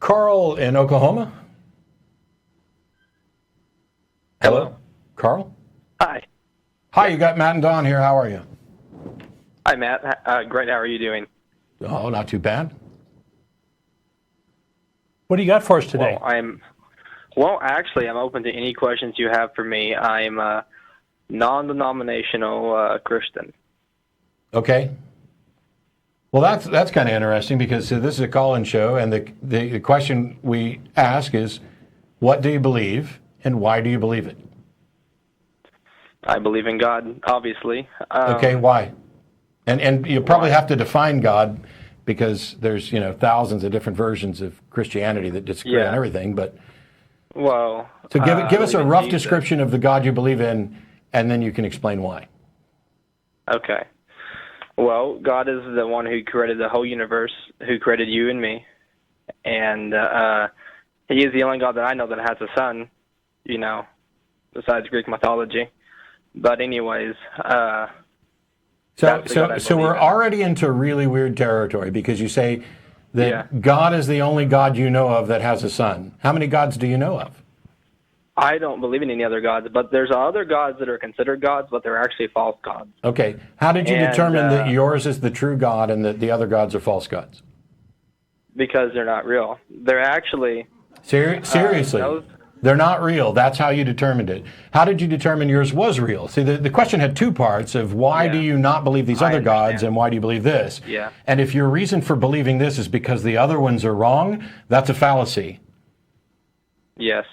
Carl in Oklahoma. Hello, Carl. Hi. Hi, you got Matt and Don here. How are you? Hi, Matt. Great. How are you doing? Oh, not too bad. What do you got for us today? Well, actually, I'm open to any questions you have for me. I'm a non-denominational Christian. Okay. Well, that's kind of interesting because this is a call-in show, and the question we ask is, what do you believe, and why do you believe it? I believe in God, obviously. Okay, why? And you probably have to define God because there's thousands of different versions of Christianity that disagree on everything. But so give us a rough description of the God you believe in, and then you can explain why. Okay. Well, God is the one who created the whole universe, who created you and me, and He is the only God that I know that has a son. Besides Greek mythology. But anyways, so we're already into really weird territory because you say that God is the only God you know of that has a son. How many gods do you know of? I don't believe in any other gods, but there's other gods that are considered gods, but they're actually false gods. Okay. How did you determine that yours is the true God and that the other gods are false gods? Because they're not real. They're actually... Seriously? They're not real. That's how you determined it. How did you determine yours was real? See, the question had two parts of why do you not believe these other gods and why do you believe this? Yeah. And if your reason for believing this is because the other ones are wrong, that's a fallacy. Yes.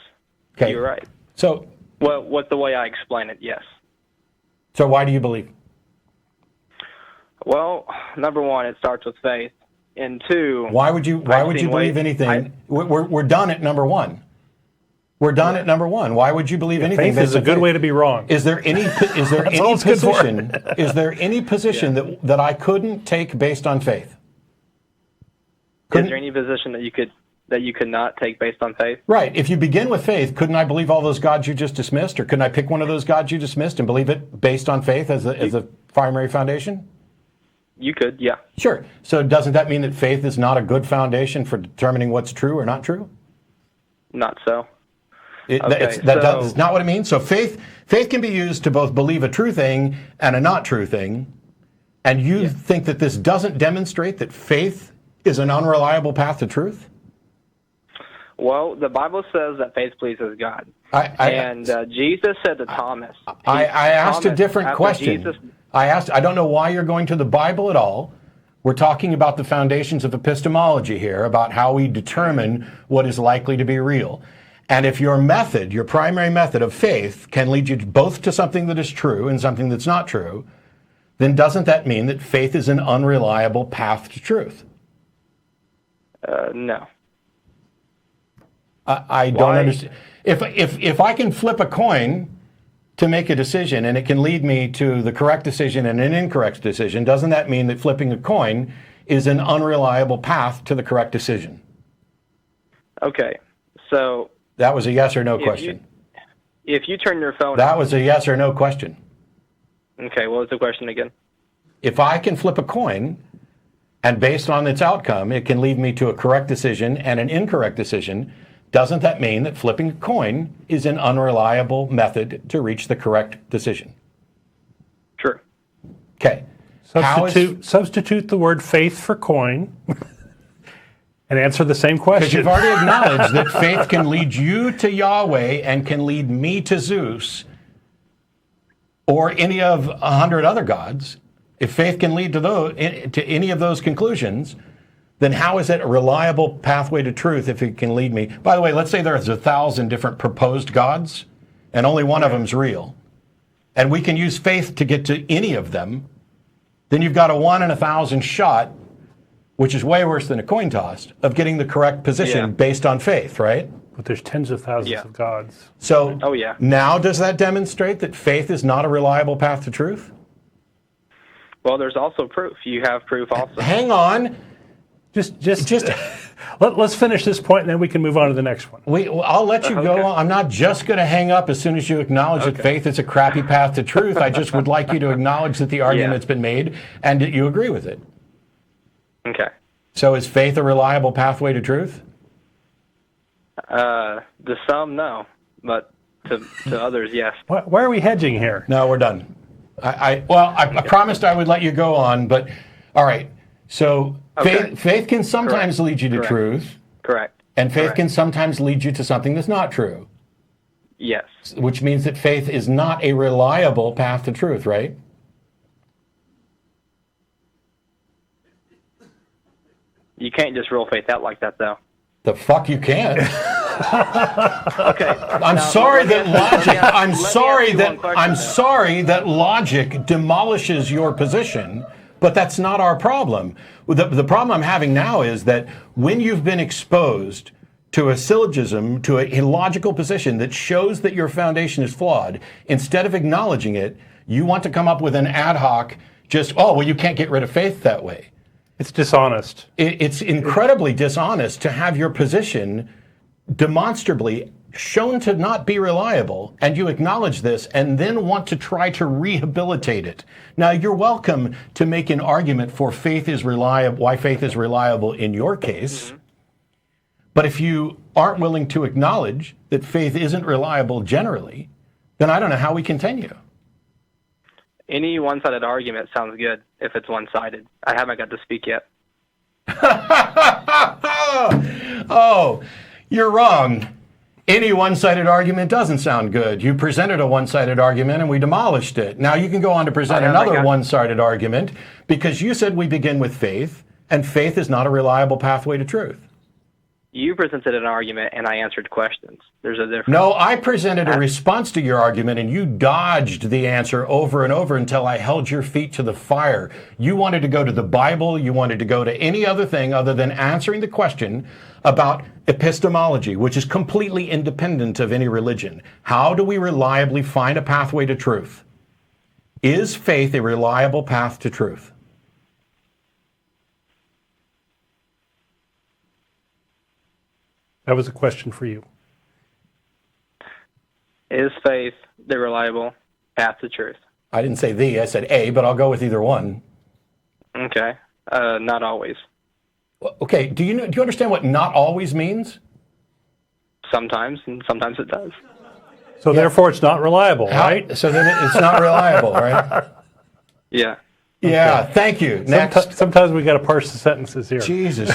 Okay. You're right. So, well, what's the way I explain it? Yes. So why do you believe? Well, number one, it starts with faith, and two, why would you believe anything? We're done at number one. We're done at number one. Why would you believe anything? Faith is a good way to be wrong. Is there any position that I couldn't take based on faith? Is there any position that you could not take based on faith? Right. If you begin with faith, couldn't I believe all those gods you just dismissed, or couldn't I pick one of those gods you dismissed and believe it based on faith as a primary foundation? You could, yeah. Sure. So doesn't that mean that faith is not a good foundation for determining what's true or not true? Not so. That's not what it means. So faith can be used to both believe a true thing and a not true thing. And you think that this doesn't demonstrate that faith is an unreliable path to truth? Well, the Bible says that faith pleases God. Jesus said to Thomas. I asked a different question. I don't know why you're going to the Bible at all. We're talking about the foundations of epistemology here, about how we determine what is likely to be real. And if your method, your primary method of faith, can lead you both to something that is true and something that's not true, then doesn't that mean that faith is an unreliable path to truth? No. I don't understand. If I can flip a coin to make a decision and it can lead me to the correct decision and an incorrect decision, doesn't that mean that flipping a coin is an unreliable path to the correct decision? Okay, so... That was a yes or no question. If you turn your phone... That was a yes or no question. Okay, what was the question again? If I can flip a coin, and based on its outcome, it can lead me to a correct decision and an incorrect decision, doesn't that mean that flipping a coin is an unreliable method to reach the correct decision? True. Okay. Substitute the word faith for coin and answer the same question. Because you've already acknowledged that faith can lead you to Yahweh and can lead me to Zeus or any of 100 other gods. If faith can lead to any of those conclusions, then how is it a reliable pathway to truth if it can lead me? By the way, let's say there's 1,000 different proposed gods, and only one of them's real. And we can use faith to get to any of them. Then you've got a 1 in 1,000 shot, which is way worse than a coin toss, of getting the correct position based on faith, right? But there's tens of thousands of gods. So now does that demonstrate that faith is not a reliable path to truth? Well, there's also proof. You have proof also. Hang on. Let's finish this point, and then we can move on to the next one. I'll let you go on. I'm not just going to hang up as soon as you acknowledge that faith is a crappy path to truth. I just would like you to acknowledge that the argument's been made and that you agree with it. Okay. So is faith a reliable pathway to truth? To some, no, but to others, yes. Why are we hedging here? No, we're done. I promised I would let you go on, but all right. So Okay. faith can sometimes lead you to Correct. truth, Correct. and faith Correct. can sometimes lead you to something that's not true, Yes. which means that faith is not a reliable path to truth, right? You can't just rule faith out like that, though. The fuck you can't. Okay. I'm sorry that logic. I'm let me sorry ask you that one question, I'm though. sorry that logic demolishes your position, but that's not our problem. The problem I'm having now is that when you've been exposed to a syllogism, to a logical position that shows that your foundation is flawed, instead of acknowledging it, you want to come up with an ad hoc, you can't get rid of faith that way. It's dishonest. It's incredibly dishonest to have your position demonstrably shown to not be reliable, and you acknowledge this and then want to try to rehabilitate it. Now, you're welcome to make an argument for faith is reliable, why faith is reliable in your case. But if you aren't willing to acknowledge that faith isn't reliable generally, then I don't know how we continue. Any one-sided argument sounds good if it's one-sided. I haven't got to speak yet. Oh, you're wrong. Any one-sided argument doesn't sound good. You presented a one-sided argument and we demolished it. Now you can go on to present another one-sided argument because you said we begin with faith, and faith is not a reliable pathway to truth. You presented an argument and I answered questions. There's a difference. No, I presented a response to your argument and you dodged the answer over and over until I held your feet to the fire. You wanted to go to the Bible. You wanted to go to any other thing other than answering the question about epistemology, which is completely independent of any religion. How do we reliably find a pathway to truth? Is faith a reliable path to truth? That was a question for you. Is faith the reliable path to truth? I didn't say the, I said a, but I'll go with either one. Okay. Not always. Okay, do you understand what not always means? Sometimes, and sometimes it does. So therefore, it's not reliable, right? So then it's not reliable, right? Yeah. Yeah, thank you. Next. Sometimes we got to parse the sentences here. Jesus.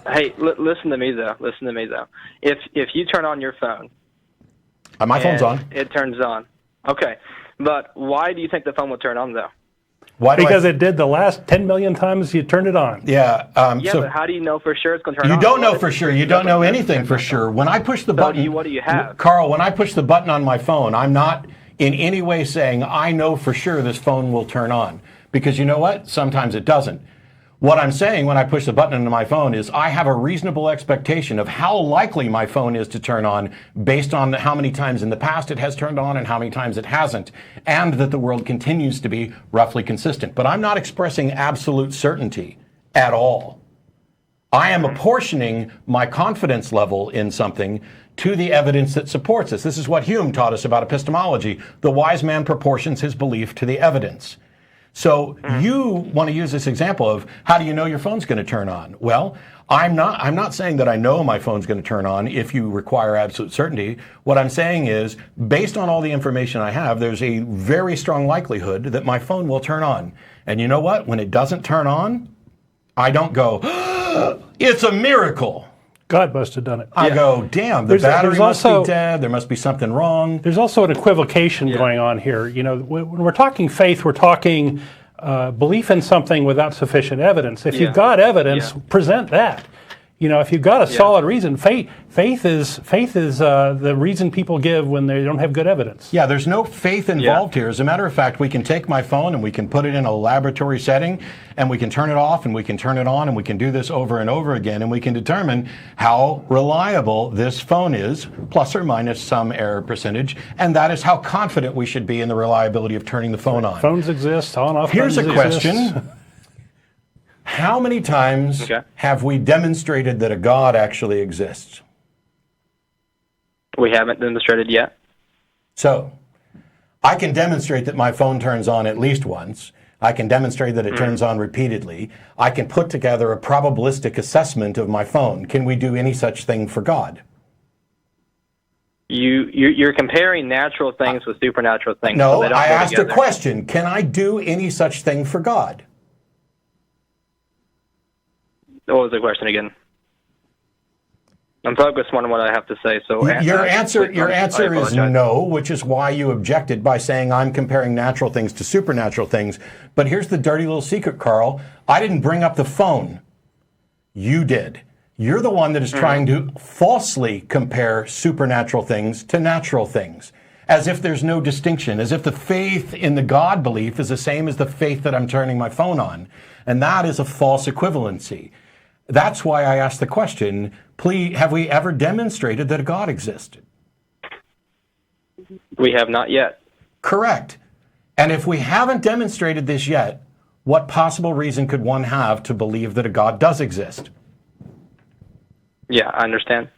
Hey, listen to me though. Listen to me though. If you turn on your phone, My phone's and on. it turns on. Okay, but why do you think the phone would turn on though? Why do Because it did the last 10 million times you turned it on. Yeah. Yeah, So but how do you know for sure it's going to turn on? you don't know What for if- sure. You don't know anything for sure. When I push the button, what do you have? Carl, when I push the button on my phone, I'm not in any way saying I know for sure this phone will turn on. Because you know what? Sometimes it doesn't. What I'm saying when I push the button on my phone is I have a reasonable expectation of how likely my phone is to turn on based on how many times in the past it has turned on and how many times it hasn't, and that the world continues to be roughly consistent. But I'm not expressing absolute certainty at all. I am apportioning my confidence level in something to the evidence that supports this. This is what Hume taught us about epistemology. The wise man proportions his belief to the evidence. So you want to use this example of how do you know your phone's going to turn on? Well, I'm not saying that I know my phone's going to turn on if you require absolute certainty. What I'm saying is, based on all the information I have, there's a very strong likelihood that my phone will turn on. And you know what? When it doesn't turn on, I don't go, it's a miracle. God must have done it. I go, damn, the battery must also- be dead. There must be something wrong. There's also an equivocation going on here. You know, when we're talking faith, we're talking belief in something without sufficient evidence. If you've got evidence, present that. You know, if you've got a solid reason, faith is the reason people give when they don't have good evidence. Yeah, there's no faith involved here. As a matter of fact, we can take my phone and we can put it in a laboratory setting and we can turn it off and we can turn it on and we can do this over and over again and we can determine how reliable this phone is, plus or minus some error percentage, and that is how confident we should be in the reliability of turning the phone on. Phones exist, on-off Here's a buttons question. exist. How many times have we demonstrated that a God actually exists? We haven't demonstrated yet. So, I can demonstrate that my phone turns on at least once. I can demonstrate that it turns on repeatedly. I can put together a probabilistic assessment of my phone. Can we do any such thing for God? You're comparing natural things with supernatural things. No, so they don't I go asked together. a question. Can I do any such thing for God? What was the question again? I'm focused on what I have to say. So Your answer I is no, which is why you objected by saying I'm comparing natural things to supernatural things. But here's the dirty little secret, Carl. I didn't bring up the phone. You did. You're the one that is trying to falsely compare supernatural things to natural things, as if there's no distinction, as if the faith in the God belief is the same as the faith that I'm turning my phone on. And that is a false equivalency. That's why I asked the question, please, have we ever demonstrated that a God existed? We have not yet. Correct. And if we haven't demonstrated this yet, what possible reason could one have to believe that a God does exist? Yeah, I understand.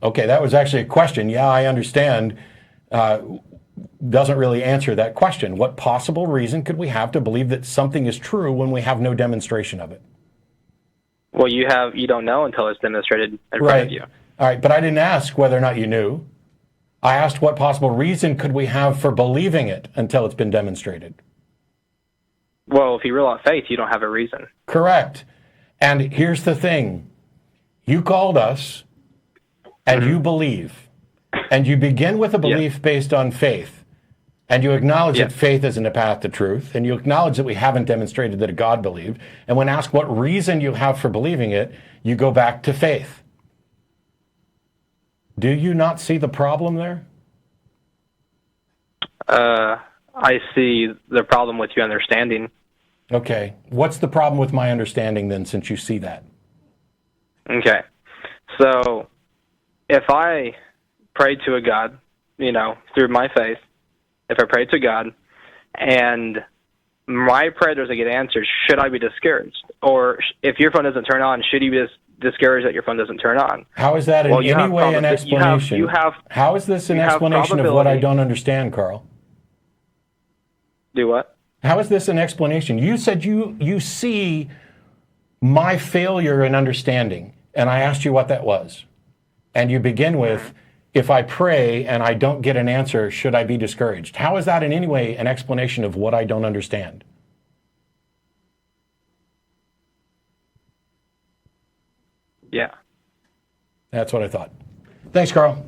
Okay, that was actually a question. Yeah, I understand. Doesn't really answer that question. What possible reason could we have to believe that something is true when we have no demonstration of it? Well, you don't know until it's demonstrated in front of you. All right, but I didn't ask whether or not you knew. I asked what possible reason could we have for believing it until it's been demonstrated. Well, if you rule out faith, you don't have a reason. Correct. And here's the thing. You called us, and you believe, and you begin with a belief based on faith, and you acknowledge that faith isn't a path to truth, and you acknowledge that we haven't demonstrated that a God believed, and when asked what reason you have for believing it, you go back to faith. Do you not see the problem there? I see the problem with your understanding. Okay. What's the problem with my understanding then, since you see that? Okay. So if I pray to a God, through my faith, if I pray to God and my prayer doesn't get answered, should I be discouraged? Or if your phone doesn't turn on, should you be discouraged that your phone doesn't turn on? How is that in any way an explanation? How is this an explanation of what I don't understand, Carl? Do what? How is this an explanation? You said you see my failure in understanding, and I asked you what that was. And you begin with, if I pray and I don't get an answer, should I be discouraged? How is that in any way an explanation of what I don't understand? Yeah. That's what I thought. Thanks, Carl.